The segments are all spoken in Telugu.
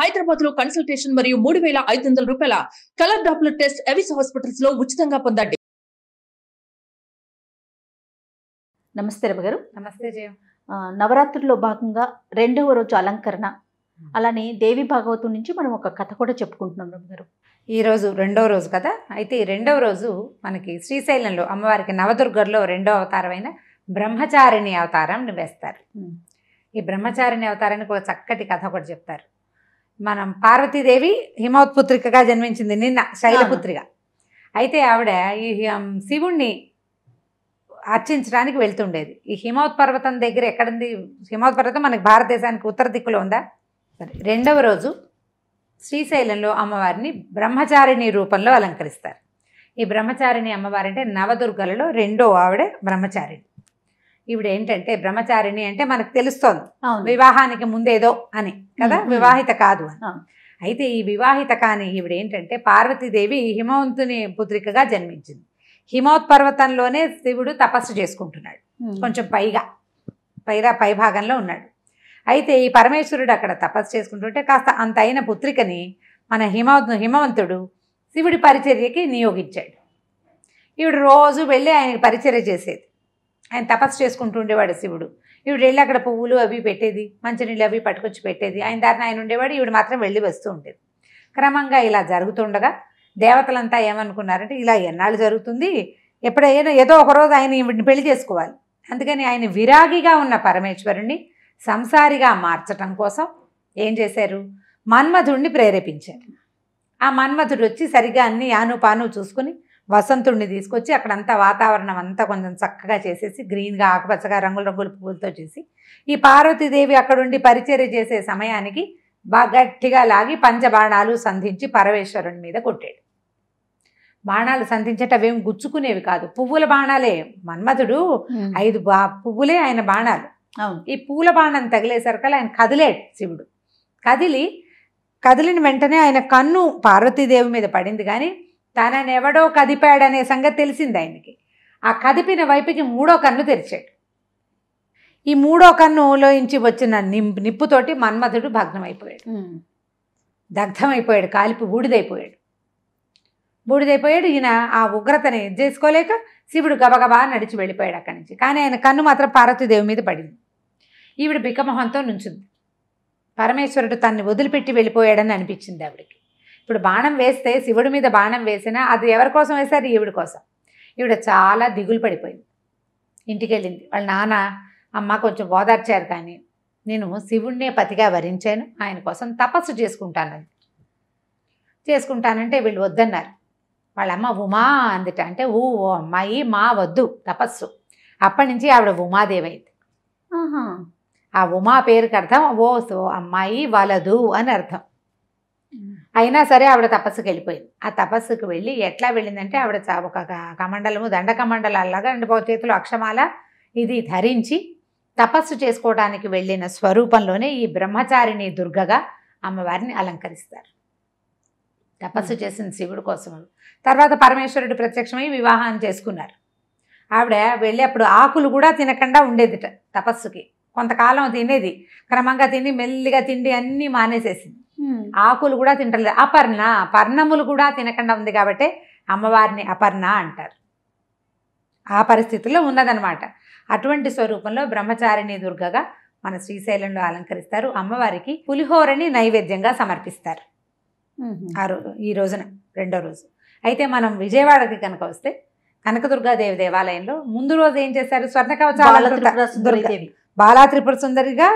హైదరాబాద్ లో కన్సల్టేషన్ మరియు 3500 రూపాయల colour Doppler test Avis hospitals లో ఉచితంగా పొందండి. నమస్తే రవి గారు. నమస్తే జయ. నవరాత్రుల్లో భాగంగా రెండవ రోజు అలంకరణ, అలానే దేవి భాగవతం నుంచి మనం ఒక కథ కూడా చెప్పుకుంటున్నాం రవి గారు. ఈరోజు రెండవ రోజు కదా. అయితే ఈ రెండవ రోజు మనకి శ్రీశైలంలో అమ్మవారికి నవదుర్గల్లో రెండో అవతారమైన బ్రహ్మచారిణి అవతారం వేస్తారు. ఈ బ్రహ్మచారిణి అవతారానికి ఒక చక్కటి కథ ఒకటి చెప్తారు. మనం పార్వతీదేవి హిమోత్పుత్రికగా జన్మించింది నిన్న, శైలపుత్రిగా. అయితే ఆవిడ ఈ శివుణ్ణి అర్చించడానికి వెళ్తుండేది. ఈ హిమవత్ పర్వతం దగ్గర ఎక్కడుంది? హిమవత్ పర్వతం మనకి భారతదేశానికి ఉత్తర దిక్కులో ఉందా? సరే, రెండవ రోజు శ్రీశైలంలో అమ్మవారిని బ్రహ్మచారిణి రూపంలో అలంకరిస్తారు. ఈ బ్రహ్మచారిణి అమ్మవారి అంటే నవదుర్గలలో రెండో ఆవిడ బ్రహ్మచారిణి. ఈవిడ ఏంటంటే బ్రహ్మచారిణి అంటే మనకు తెలుస్తోంది వివాహానికి ముందేదో అని కదా, వివాహిత కాదు అని. అయితే ఈ వివాహిత కాని ఈవిడ ఏంటంటే పార్వతీదేవి హిమవంతుని పుత్రికగా జన్మించింది. హిమవత్ పర్వతంలోనే శివుడు తపస్సు చేసుకుంటున్నాడు, కొంచెం పై భాగంలో ఉన్నాడు. అయితే ఈ పరమేశ్వరుడు అక్కడ తపస్సు చేసుకుంటుంటే కాస్త అంత అయిన పుత్రికని మన హిమవంతుడు శివుడి పరిచర్యకి నియోగించాడు. ఈవిడ రోజు వెళ్ళి ఆయనకి పరిచర్య చేసేది. ఆయన తపస్సు చేసుకుంటూ ఉండేవాడు శివుడు. ఈవిడ వెళ్ళి అక్కడ పువ్వులు అవి పెట్టేది, మంచినీళ్ళు అవి పట్టుకొచ్చి పెట్టేది. ఆయన దారిని ఆయన ఉండేవాడు, ఈవిడ మాత్రం వెళ్ళి వస్తూ ఉండేది. క్రమంగా ఇలా జరుగుతుండగా దేవతలంతా ఏమనుకున్నారంటే ఇలా ఎన్నాళ్ళు జరుగుతుంది, ఎప్పుడైనా ఏదో ఒకరోజు ఆయన ఈవిడిని పెళ్లి చేసుకోవాలి. అందుకని ఆయన విరాగిగా ఉన్న పరమేశ్వరుణ్ణి సంసారిగా మార్చటం కోసం ఏం చేశారు? మన్మధుడిని ప్రేరేపించారు. ఆ మన్మధుడు వచ్చి సరిగ్గా అన్ని ఆనుపాను చూసుకుని వసంతుడిని తీసుకొచ్చి అక్కడంతా వాతావరణం అంతా కొంచెం చక్కగా చేసేసి గ్రీన్గా ఆకుపచ్చగా రంగుల పువ్వులతో చేసి ఈ పార్వతీదేవి అక్కడుండి పరిచర్య చేసే సమయానికి బాగా గట్టిగా లాగి పంచబాణాలు సంధించి పరమేశ్వరుని మీద కొట్టాడు. బాణాలు సంధించేట అవేం గుచ్చుకునేవి కాదు, పువ్వుల బాణాలే. మన్మధుడు 5 పువ్వులే ఆయన బాణాలు. ఈ పూల బాణం తగిలేసరికల్లా ఆయన కదిలేడు శివుడు. కదిలిన వెంటనే ఆయన కన్ను పార్వతీదేవి మీద పడింది, కానీ తననెవడో కదిపాడనే సంగతి తెలిసింది ఆయనకి. ఆ కదిపిన వైపుకి 3వ కన్ను తెరిచాడు. ఈ 3వ కన్నులోంచి వచ్చిన నిప్పుతోటి మన్మధుడు భగ్నమైపోయాడు, దగ్ధమైపోయాడు, కాలిపి బూడిదైపోయాడు. ఈయన ఆ ఉగ్రతని చేసుకోలేక శివుడు గబగబా నడిచి వెళ్ళిపోయాడు అక్కడి నుంచి. కానీ ఆయన కన్ను మాత్రం పార్వతీదేవి మీద పడింది. ఈవిడ బిక్కమొహంతో నుంచుంది. పరమేశ్వరుడు తన్ని వదిలిపెట్టి వెళ్ళిపోయాడని అనిపించింది ఆవిడకి. ఇప్పుడు బాణం వేస్తే శివుడి మీద బాణం వేసినా అది ఎవరి కోసం వేశారు? ఈవిడ కోసం. ఈవిడ చాలా దిగులు పడిపోయింది. ఇంటికి వెళ్ళింది. వాళ్ళ నాన్న అమ్మ కొంచెం ఓదార్చారు, కానీ నేను శివుడినే పతిగా వరించాను, ఆయన కోసం తపస్సు చేసుకుంటానంటే వీళ్ళు వద్దన్నారు. వాళ్ళమ్మ ఉమా అందుట. అంటే ఓ అమ్మాయి మా వద్దు తపస్సు. అప్పటి నుంచి ఆవిడ ఉమాదేవి అయింది. ఆ ఉమా పేరుకి అర్థం ఓ అమ్మాయి వలదు అని అర్థం. అయినా సరే ఆవిడ తపస్సుకి వెళ్ళిపోయింది. ఆ తపస్సుకు వెళ్ళి ఎట్లా వెళ్ళిందంటే ఆవిడ ఒక కమండలము, దండకమండలాగా చేతిలో అక్షమాల ఇది ధరించి తపస్సు చేసుకోవడానికి వెళ్ళిన స్వరూపంలోనే ఈ బ్రహ్మచారిణి దుర్గగా అమ్మవారిని అలంకరిస్తారు. తపస్సు చేసిన శివుడి కోసం. తర్వాత పరమేశ్వరుడు ప్రత్యక్షమై వివాహం చేసుకున్నారు. ఆవిడ వెళ్ళి అప్పుడు ఆకులు కూడా తినకుండా ఉండేదిట తపస్సుకి. కొంతకాలం తినేది, క్రమంగా తిని మెల్లిగా తిండి అన్నీ మానేసేసింది. ఆకులు కూడా తింటలేదు. పర్ణములు కూడా తినకుండా ఉంది కాబట్టి అమ్మవారిని అపర్ణ అంటారు. ఆ పరిస్థితుల్లో ఉన్నదనమాట. అటువంటి స్వరూపంలో బ్రహ్మచారిణి దుర్గగా మన శ్రీశైలంలో అలంకరిస్తారు. అమ్మవారికి పులిహోరని నైవేద్యంగా సమర్పిస్తారు ఈ రోజున, రెండో రోజు. అయితే మనం విజయవాడకి కనుక వస్తే కనకదుర్గాదేవి దేవాలయంలో ముందు రోజు ఏం చేశారు? స్వర్ణ కవచాలంకృత బాలా త్రిపుర సుందరిగా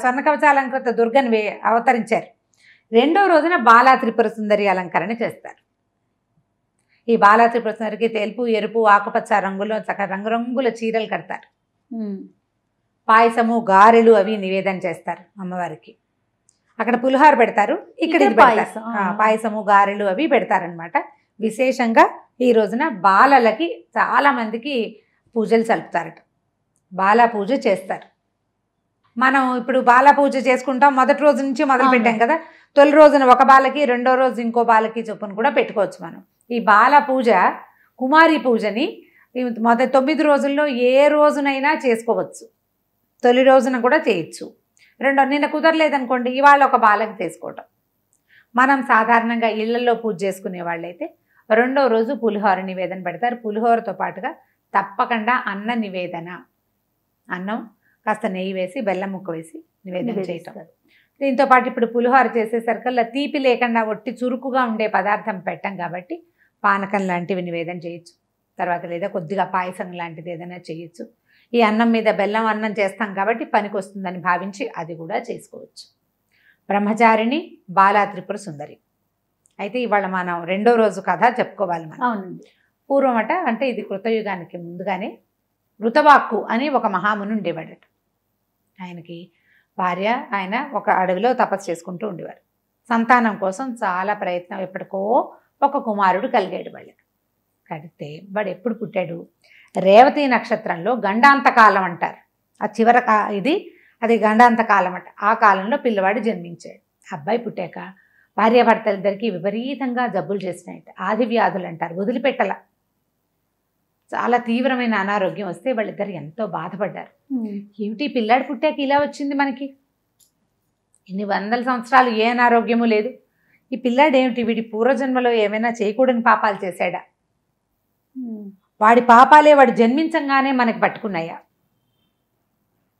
స్వర్ణ కవచాలంకృత దుర్గని అవతరించారు. రెండో రోజున బాలా త్రిపుర సుందరి అలంకరణ చేస్తారు. ఈ బాలా త్రిపుర సుందరికి తెలుపు, ఎరుపు, ఆకుపచ్చ రంగులో రంగురంగుల చీరలు కడతారు. పాయసము, గారెలు అవి నివేదన చేస్తారు అమ్మవారికి. అక్కడ పులిహోర పెడతారు, ఇక్కడ పాయసము, గారెలు అవి పెడతారనమాట. విశేషంగా ఈ రోజున బాలలకి చాలామందికి పూజలు సలుపుతారట. బాలా పూజ చేస్తారు. మనం ఇప్పుడు బాలా పూజ చేసుకుంటాం, మొదటి రోజు నుంచి మొదలు పెట్టాం కదా. తొలి రోజున ఒక బాలకి, రెండో రోజు ఇంకో బాలకి చొప్పున కూడా పెట్టుకోవచ్చు మనం. ఈ బాల పూజ, కుమారి పూజని 9 రోజుల్లో ఏ రోజునైనా చేసుకోవచ్చు. తొలి రోజున కూడా చేయొచ్చు. నిన్న కుదరలేదనుకోండి, ఇవాళ ఒక బాలకి చేసుకోవటం. మనం సాధారణంగా ఇళ్లలో పూజ చేసుకునే వాళ్ళైతే రెండో రోజు పులిహోర నివేదన పెడతారు. పులిహోరతో పాటుగా తప్పకుండా అన్న నివేదన, అన్నం కాస్త నెయ్యి వేసి బెల్లం ముక్క వేసి నివేదన చేయటం. దీంతో పాటు ఇప్పుడు పులిహోర చేసేసరికల్లా తీపి లేకుండా ఒట్టి చురుకుగా ఉండే పదార్థం పెట్టం కాబట్టి పానకం లాంటివి నివేదన చేయొచ్చు. తర్వాత లేదా కొద్దిగా పాయసం లాంటిది ఏదైనా చేయొచ్చు. ఈ అన్నం మీద బెల్లం అన్నం చేస్తాం కాబట్టి పనికి వస్తుందని భావించి అది కూడా చేసుకోవచ్చు. బ్రహ్మచారిణి, బాలా త్రిపుర సుందరి. అయితే ఇవాళ మనం రెండో రోజు కథ చెప్పుకోవాలి. మనం అవునండి. పూర్వమట, అంటే ఇది కృతయుగానికి ముందుగానే, ఋతవాక్కు అని ఒక మహాముని ఉండేవాడట. ఆయనకి భార్య, ఆయన ఒక అడవిలో తపస్సు చేసుకుంటూ ఉండేవారు. సంతానం కోసం చాలా ప్రయత్నం, ఎప్పటికో ఒక కుమారుడు కలిగాడు వాళ్ళకి. కడితే వాడు ఎప్పుడు పుట్టాడు? రేవతి నక్షత్రంలో గండాంతకాలం అంటారు. ఆ చివర అది గండాంతకాలం అంట. ఆ కాలంలో పిల్లవాడు జన్మించాడు. అబ్బాయి పుట్టాక భార్యాభర్తలిద్దరికీ విపరీతంగా జబ్బులు చేసినాయట. ఆది వ్యాధులు అంటారు, వదిలిపెట్టల. చాలా తీవ్రమైన అనారోగ్యం వస్తే వాళ్ళిద్దరు ఎంతో బాధపడ్డారు. ఏమిటి పిల్లాడు పుట్టాక ఇలా వచ్చింది మనకి, ఇన్ని వందల సంవత్సరాలు ఏ అనారోగ్యము లేదు, ఈ పిల్లాడు ఏమిటి, వీడి పూర్వజన్మలో ఏమైనా చేయకూడని పాపాలు చేశాడా, వాడి పాపాలే వాడు జన్మించంగానే మనకి పట్టుకున్నాయా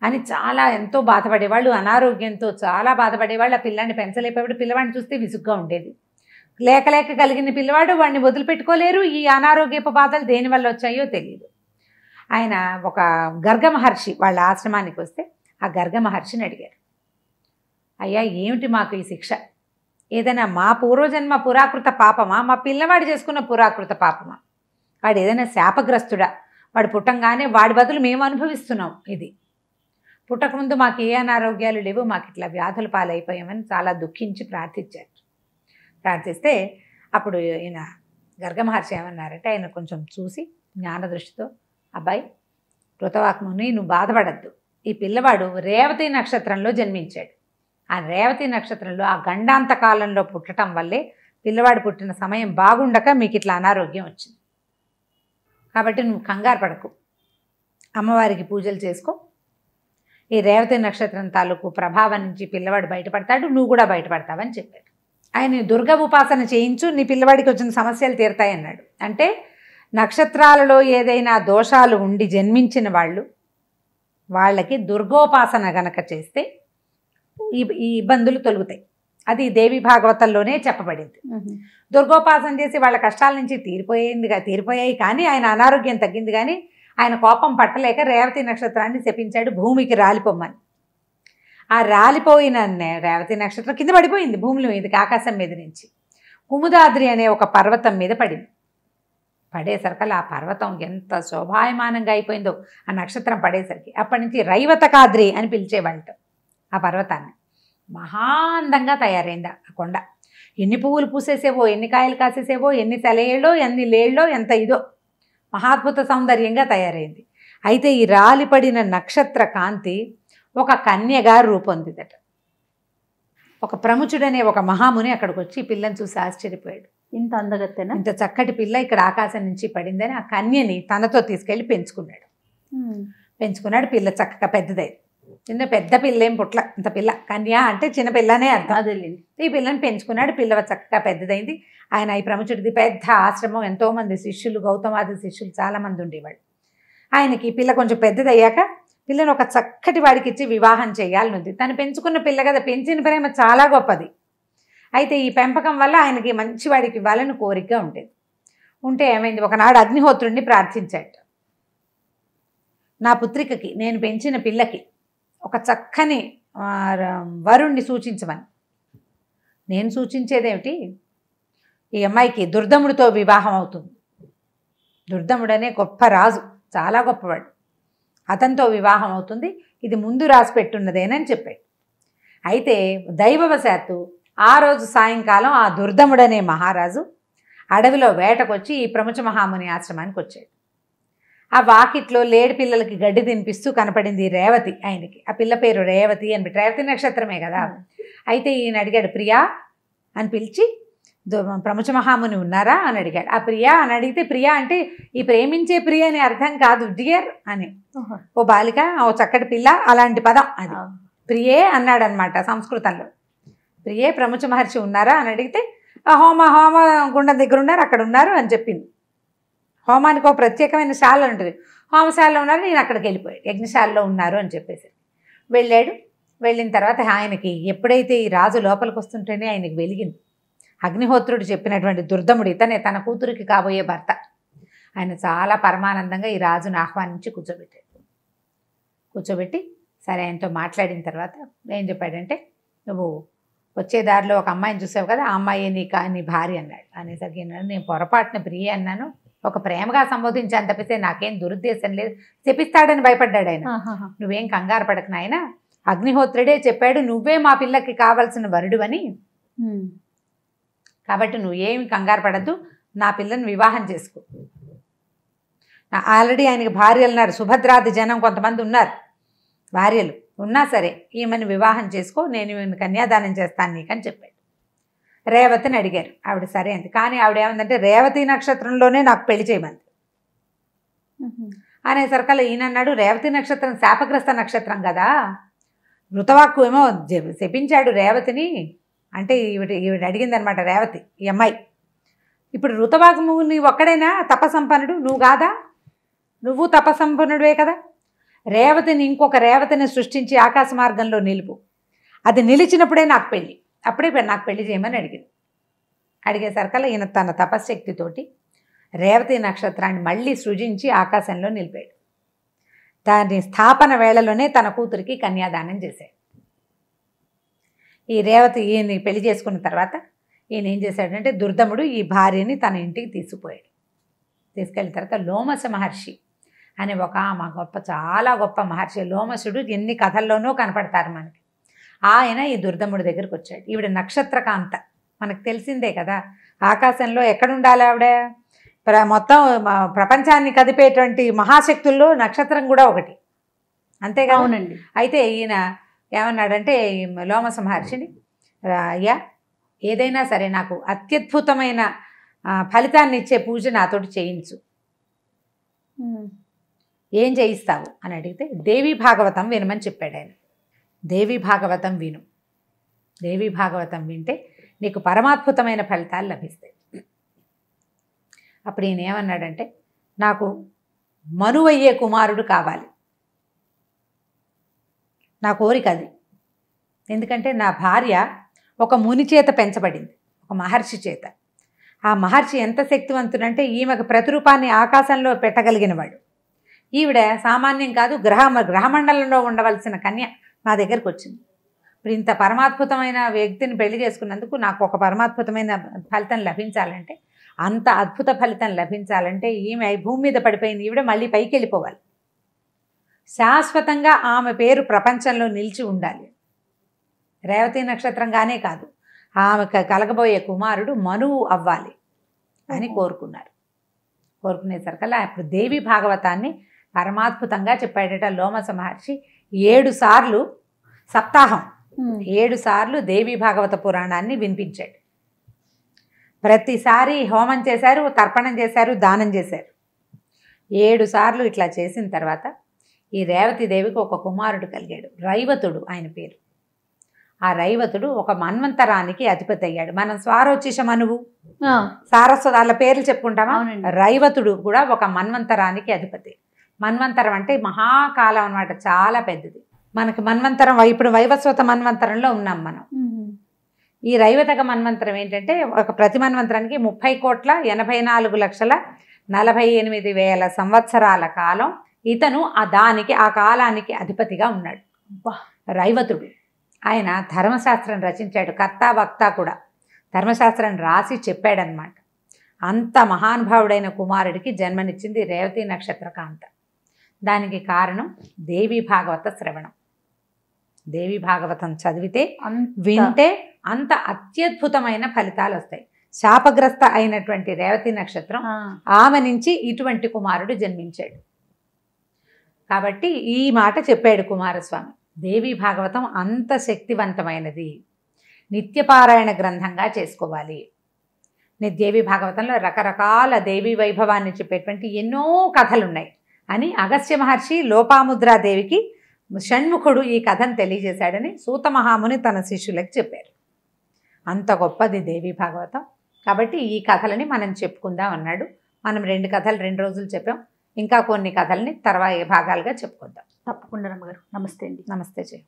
అని చాలా ఎంతో బాధపడేవాళ్ళు. అనారోగ్యంతో చాలా బాధపడేవాళ్ళు. ఆ పిల్లాడిని పెంచలేకపోయాడు. పిల్లవాడిని చూస్తే విసుగ్గా ఉండేది. లేక లేక కలిగిన పిల్లవాడు, వాడిని వదిలిపెట్టుకోలేరు. ఈ అనారోగ్యపు బాధలు దేనివల్ల వచ్చాయో తెలియదు. ఆయన ఒక గర్గ మహర్షి వాళ్ళ ఆశ్రమానికి వస్తే ఆ గర్గ మహర్షిని అడిగారు, అయ్యా ఏమిటి మాకు ఈ శిక్ష, ఏదైనా మా పూర్వజన్మ పురాకృత పాపమా, మా పిల్లవాడు చేసుకున్న పురాకృత పాపమా, వాడు ఏదైనా శాపగ్రస్తుడా, వాడు పుట్టంగానే వాడి బదులు మేము అనుభవిస్తున్నాం, ఇది పుట్టకముందు మాకు ఏ అనారోగ్యాలు లేవు, మాకు ఇట్లా వ్యాధుల పాలైపోయామని చాలా దుఃఖించి ప్రార్థించారు. ప్రార్థిస్తే అప్పుడు ఈయన గర్గ మహర్షి ఏమన్నారంటే, ఆయన కొంచెం చూసి జ్ఞాన దృష్టితో, అబ్బాయి కృతవాక్ముని నువ్వు బాధపడద్దు, ఈ పిల్లవాడు రేవతి నక్షత్రంలో జన్మించాడు. ఆ రేవతి నక్షత్రంలో ఆ గండాంత కాలంలో పుట్టడం వల్లే పిల్లవాడు పుట్టిన సమయం బాగుండక మీకు ఇట్లా అనారోగ్యం వచ్చింది. కాబట్టి నువ్వు కంగారు పడకు, అమ్మవారికి పూజలు చేసుకో, ఈ రేవతి నక్షత్రం తాలూకు ప్రభావం నుంచి పిల్లవాడు బయటపడతాడు, నువ్వు కూడా బయటపడతావని చెప్పాడు. ఆయన దుర్గ ఉపాసన చేయించు, నీ పిల్లవాడికి వచ్చిన సమస్యలు తీరుతాయన్నాడు. అంటే నక్షత్రాలలో ఏదైనా దోషాలు ఉండి జన్మించిన వాళ్ళకి దుర్గోపాసన గనక చేస్తే ఈ ఇబ్బందులు తొలుగుతాయి. అది దేవి భాగవతంలోనే చెప్పబడింది. దుర్గోపాసన చేసి వాళ్ళ కష్టాల నుంచి తీరిపోయాయి కానీ ఆయన అనారోగ్యం తగ్గింది. కానీ ఆయన కోపం పట్టలేక రేవతి నక్షత్రాన్ని శపించాడు భూమికి రాలిపోమ్మని. ఆ రాలిపోయిన రేవతి నక్షత్రం కింద పడిపోయింది భూమిలో మీదకి, ఆకాశం మీద నుంచి కుముదాద్రి అనే ఒక పర్వతం మీద పడింది. పడేసరికి ఆ పర్వతం ఎంత శోభాయమానంగా అయిపోయిందో ఆ నక్షత్రం పడేసరికి. అప్పటి నుంచి రైవతకాద్రి అని పిలిచేవాళ్ళట ఆ పర్వతాన్ని. మహాందంగా తయారైంది ఆ కొండ. ఎన్ని పువ్వులు పూసేసేవో, ఎన్ని కాయలు కాసేసేవో, ఎన్ని సెలయేళ్ళో, ఎన్ని లేళ్ళో, ఎంత ఇదో మహాద్భుత సౌందర్యంగా తయారైంది. అయితే ఈ రాలిపడిన నక్షత్ర కాంతి ఒక కన్యగా రూపొందిదట. ఒక ప్రముచుడనే ఒక మహాముని అక్కడికి వచ్చి పిల్లని చూసి ఆశ్చర్యపోయాడు. ఇంత అందగత్తెనా, ఇంత చక్కటి పిల్ల ఇక్కడ ఆకాశం నుంచి పడిందని ఆ కన్యని తనతో తీసుకెళ్ళి పెంచుకున్నాడు. పిల్ల చక్కగా పెద్దదైంది. చిన్న పెద్ద పిల్ల ఏం పుట్ల, ఇంత పిల్ల, కన్య అంటే చిన్న పిల్లనే అర్థం. అదేలేండి. ఈ పిల్లని పెంచుకున్నాడు. పిల్ల చక్కగా పెద్దదైంది. ఆయన ఈ ప్రముచుడిది పెద్ద ఆశ్రమం, ఎంతోమంది శిష్యులు, గౌతమాది శిష్యులు చాలామంది ఉండేవాడు. ఆయనకి పిల్ల కొంచెం పెద్దదయ్యాక పిల్లని ఒక చక్కటి వాడికి ఇచ్చి వివాహం చేయాలనుంది. తను పెంచుకున్న పిల్ల కదా, పెంచిన ప్రేమ చాలా గొప్పది. అయితే ఈ పెంపకం వల్ల ఆయనకి మంచి వాడికి ఇవ్వాలని కోరికగా ఉండేది. ఉంటే ఏమైంది, ఒకనాడు అగ్నిహోత్రుడిని ప్రార్థించాడు, నా పుత్రికకి, నేను పెంచిన పిల్లకి ఒక చక్కని వరుణ్ణి సూచించమని. నేను సూచించేదేమిటి, ఈ అమ్మాయికి దుర్దముడితో వివాహం అవుతుంది. దుర్దముడనే గొప్ప రాజు, చాలా గొప్పవాడు, అతనితో వివాహం అవుతుంది, ఇది ముందు రాసి పెట్టున్నదేనని చెప్పాడు. అయితే దైవవశాత్తు ఆ రోజు సాయంకాలం ఆ దుర్దముడనే మహారాజు అడవిలో వేటకొచ్చి ఈ ప్రముచ మహాముని ఆశ్రమానికి వచ్చాడు. ఆ వాకిట్లో లేడి పిల్లలకి గడ్డి తినిపిస్తూ కనపడింది రేవతి ఆయనకి. ఆ పిల్ల పేరు రేవతి అని, రేవతి నక్షత్రమే కదా. అయితే ఈయన అడిగాడు, ప్రియా అని పిలిచి, ప్రముచ మహాముని ఉన్నారా అని అడిగాడు. ఆ ప్రియా అని అడిగితే, ప్రియా అంటే ఈ ప్రేమించే ప్రియ అని అర్థం కాదు, డియర్ అని. ఓ బాలిక, ఓ చక్కటి పిల్ల అలాంటి పదం అది. ప్రియే అన్నాడు అనమాట సంస్కృతంలో. ప్రియే ప్రముఖ మహర్షి ఉన్నారా అని అడిగితే హోమ గుండం దగ్గర ఉన్నారు, అక్కడ ఉన్నారు అని చెప్పింది. హోమానికి ఒక ప్రత్యేకమైన శాల ఉంటుంది, హోమశాలలో ఉన్నారు, నేను అక్కడికి వెళ్ళిపోయాడు, యజ్ఞశాలలో ఉన్నారు అని చెప్పేసి వెళ్ళాడు. వెళ్ళిన తర్వాత ఆయనకి ఎప్పుడైతే ఈ రాజు లోపలికి వస్తుంటేనే ఆయనకి వెలిగింది. అగ్నిహోత్రుడు చెప్పినటువంటి దుర్దముడు ఇతనే, తన కూతురికి కాబోయే భర్త. ఆయన చాలా పరమానందంగా ఈ రాజును ఆహ్వానించి కూర్చోబెట్టి సరే ఆయనతో మాట్లాడిన తర్వాత ఏం చెప్పాడంటే, నువ్వు వచ్చే దారిలో ఒక అమ్మాయిని చూసావు కదా, ఆ అమ్మాయి నీ భార్య అన్నాడు. అనేసరికి నేను పొరపాటున ప్రియ అన్నాను, ఒక ప్రేమగా సంబోధించాను తప్పితే నాకేం దురుద్దేశం లేదు, చెప్పిస్తాడని భయపడ్డాడు ఆయన. నువ్వేం కంగారు పడకు నాయనా, అగ్నిహోత్రుడే చెప్పాడు నువ్వే మా పిల్లకి కావాల్సిన వరుడు అని, కాబట్టి నువ్వేమి కంగారు పడద్దు, నా పిల్లని వివాహం చేసుకో. ఆల్రెడీ ఆయనకి భార్యలు ఉన్నారు, సుభద్రాది జనం కొంతమంది ఉన్నారు, భార్యలు ఉన్నా సరే ఈమెను వివాహం చేసుకో, నేను ఈమెను కన్యాదానం చేస్తాను నీకని చెప్పాడు. రేవతిని అడిగారు, ఆవిడ సరే అంది. కానీ ఆవిడ ఏమందంటే రేవతి నక్షత్రంలోనే నాకు పెళ్లి చేయమంది అనేసరికల్లా ఈయన అన్నాడు, రేవతి నక్షత్రం శాపగ్రస్త నక్షత్రం కదా, ఋతవాక్కు ఏమో శపించాడు రేవతిని అంటే ఈవిడ అడిగిందనమాట రేవతి, ఈ అమ్మాయి. ఇప్పుడు ఋతవాకు నీ ఒక్కడైనా తపసంపన్నుడు, నువ్వు కాదా, నువ్వు తపసంపన్నుడివే కదా, రేవతిని ఇంకొక రేవతిని సృష్టించి ఆకాశ మార్గంలో నిలుపు, అది నిలిచినప్పుడే నాకు పెళ్ళి, అప్పుడే నాకు పెళ్లి చేయమని అడిగింది. అడిగేసరికల్లా ఈయన తన తపశ్శక్తితోటి రేవతి నక్షత్రాన్ని మళ్ళీ సృజించి ఆకాశంలో నిలిపాడు. దాని స్థాపన వేళలోనే తన కూతురికి కన్యాదానం చేశాడు. ఈ రేవతి ఈయన్ని పెళ్లి చేసుకున్న తర్వాత ఈయన ఏం చేశాడంటే, దుర్దముడు ఈ భార్యని తన ఇంటికి తీసుకెళ్ళిన తర్వాత లోమస మహర్షి అనే ఒక చాలా గొప్ప మహర్షి. లోమసుడు ఎన్ని కథల్లోనూ కనపడతారు మనకి. ఆయన ఈ దుర్దముడి దగ్గరికి వచ్చాడు. ఈవిడ నక్షత్రకాంత, మనకు తెలిసిందే కదా, ఆకాశంలో ఎక్కడుండాలి ఆవిడ, మొత్తం ప్రపంచాన్ని కదిపేటువంటి మహాశక్తుల్లో నక్షత్రం కూడా ఒకటి, అంతే కదా. అవునండి. అయితే ఈయన ఏమన్నాడంటే లోమస మహర్షిని, అయ్యా ఏదైనా సరే నాకు అత్యద్భుతమైన ఫలితాన్ని ఇచ్చే పూజ నాతోటి చేయించు, ఏం చేయిస్తావు అని అడిగితే దేవీ భాగవతం వినమని చెప్పాడు ఆయన. దేవీ భాగవతం విను, దేవీ భాగవతం వింటే నీకు పరమాద్భుతమైన ఫలితాలు లభిస్తాయి. అప్పుడు ఈయన ఏమన్నాడంటే, నాకు మనువయ్యే కుమారుడు కావాలి, నా కోరిక అది. ఎందుకంటే నా భార్య ఒక ముని చేత పెంచబడింది, ఒక మహర్షి చేత. ఆ మహర్షి ఎంత శక్తివంతుడంటే ఈమెకు ప్రతిరూపాన్ని ఆకాశంలో పెట్టగలిగినవాడు. ఈవిడ సామాన్యం కాదు, గ్రహమండలంలో ఉండవలసిన కన్య నా దగ్గరకు వచ్చింది. ఇప్పుడు ఇంత పరమాద్భుతమైన వ్యక్తిని పెళ్లి చేసుకున్నందుకు నాకు ఒక పరమాద్భుతమైన ఫలితం లభించాలంటే, అంత అద్భుత ఫలితం లభించాలంటే ఈమె భూమి మీద పడిపోయింది, ఈవిడ మళ్ళీ పైకి వెళ్ళిపోవాలి, శాశ్వతంగా ఆమె పేరు ప్రపంచంలో నిలిచి ఉండాలి. రేవతి నక్షత్రంగానే కాదు, ఆమెకు కలగబోయే కుమారుడు మనువు అవ్వాలి అని కోరుకున్నారు. కోరుకునేసరికల్లా అప్పుడు దేవి భాగవతాన్ని పరమాద్భుతంగా చెప్పాడట లోమస మహర్షి. 7 సార్లు సప్తాహం 7 సార్లు దేవి భాగవత పురాణాన్ని వినిపించాడు. ప్రతిసారి హోమం చేశారు, తర్పణం చేశారు, దానం చేశారు. 7 సార్లు ఇట్లా చేసిన తర్వాత ఈ రేవతి దేవికి ఒక కుమారుడు కలిగాడు, రైవతుడు ఆయన పేరు. ఆ రైవతుడు ఒక మన్వంతరానికి అధిపతి అయ్యాడు. మనం స్వారోచిష మనువు, సారస్వత వాళ్ళ పేర్లు చెప్పుకుంటామా, రైవతుడు కూడా ఒక మన్వంతరానికి అధిపతి. మన్వంతరం అంటే మహాకాలం అన్నమాట, చాలా పెద్దది. మనకి మన్వంతరం ఇప్పుడు వైవస్వత మన్వంతరంలో ఉన్నాం మనం. ఈ రైవతక మన్వంతరం ఏంటంటే, ఒక ప్రతి మన్వంతరానికి 30,84,48,000 సంవత్సరాల కాలం ఇతను ఆ కాలానికి అధిపతిగా ఉన్నాడు రైవతుడు. ఆయన ధర్మశాస్త్రం రచించాడు, కర్త వక్త కూడా ధర్మశాస్త్రం రాసి చెప్పాడనమాట. అంత మహానుభావుడైన కుమారుడికి జన్మనిచ్చింది రేవతి నక్షత్రకాంత. దానికి కారణం దేవి భాగవత శ్రవణం. దేవి భాగవతం చదివితే వింటే అంత అత్యద్భుతమైన ఫలితాలు వస్తాయి. శాపగ్రస్త అయినటువంటి రేవతి నక్షత్రం, ఆమె నుంచి ఇటువంటి కుమారుడు జన్మించాడు. కాబట్టి ఈ మాట చెప్పాడు కుమారస్వామి. దేవి భాగవతం అంత శక్తివంతమైనది, నిత్యపారాయణ గ్రంథంగా చేసుకోవాలి. దేవి భాగవతంలో రకరకాల దేవి వైభవాన్ని చెప్పేటువంటి ఎన్నో కథలున్నాయి అని అగస్త్య మహర్షి లోపాముద్రాదేవికి షణ్ముఖుడు ఈ కథను తెలియజేశాడని సూత మహాముని తన శిష్యులకు చెప్పారు. అంత గొప్పది దేవి భాగవతం. కాబట్టి ఈ కథలని మనం చెప్పుకుందాం అన్నాడు. మనం 2 కథలు 2 రోజులు చెప్పాం. ఇంకా కొన్ని కథల్ని తర్వాత భాగాలుగా చెప్పుకుందాం. తప్పకుండా రమ్మగారు. నమస్తే అండి. నమస్తే జయ.